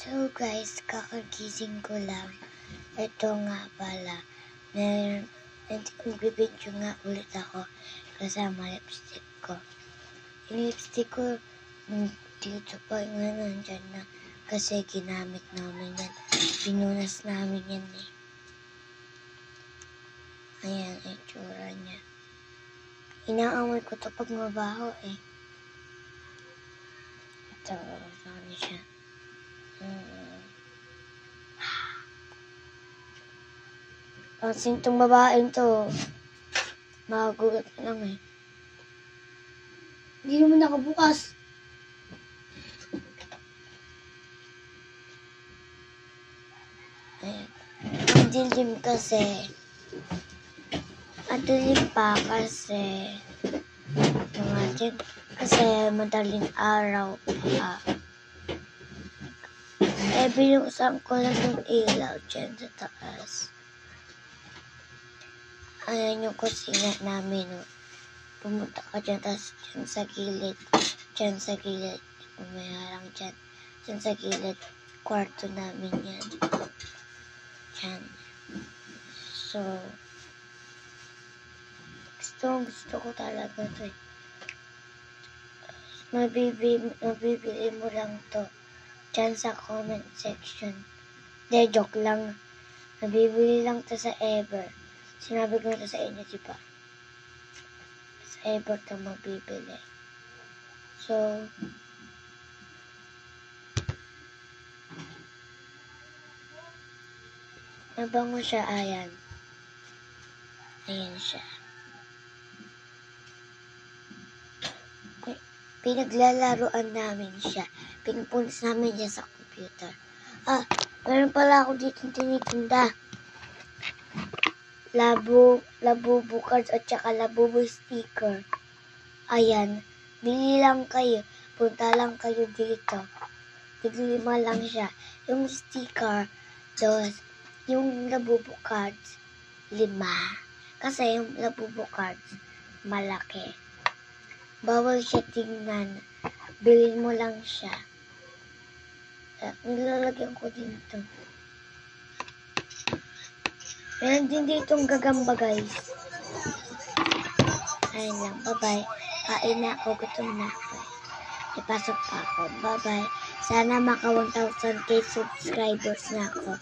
So guys, kakagising ko lang. Ito nga pala, nagbibidyo nga ulit ako kasama lipstick ko. Yung lipstick ko, dito pa nga nandyan na kasi ginamit namin yan. Pinunas namin yan eh. Ayan, itsura niya. Inaamoy ko to pag mabaho eh. Ito, saan siya? Pansin tong babaeng to. Magulat lang eh. Hindi naman nakabukas. Ayan. Ang dilim kasi. Ang dilim pa kasi. Kasi madaling araw pa. Binuksan ko lang yung ilaw dyan sa taas. Ayan yung kusina namin. No? Pumunta ka dyan, tapos dyan sa gilid. Dyan sa gilid. May harang dyan. Dyan sa gilid. Kwarto namin yan. Dyan. So, gusto ko talaga to eh. Mabibili mo lang to. Dyan sa comment section. De, joke lang. Nabibili lang to sa Ever. Sinabi ko na sa inyo, diba? Sa Ever to mabibili. So, nabango siya, ayan. Ayan siya. Pinaglalaroan namin siya. Pinupunas namin siya sa computer. Meron pala ako dito tinitinda. Labubu cards at saka labubu sticker. Ayan. Bili lang kayo. Punta lang kayo dito. Tig-5 lang siya. Yung sticker, 2. Yung labubu cards, 5. Kasi yung labubu cards, malaki. Bawal siya tingnan. Bilhin mo lang siya. Nilalagyan ko dito. Meron din ditong gagamba, guys. Ayun lang. Bye-bye. Kain na ako. Gutom na ako. Ipasok pa ako. Bye-bye. Sana maka 1,000k subscribers na ako.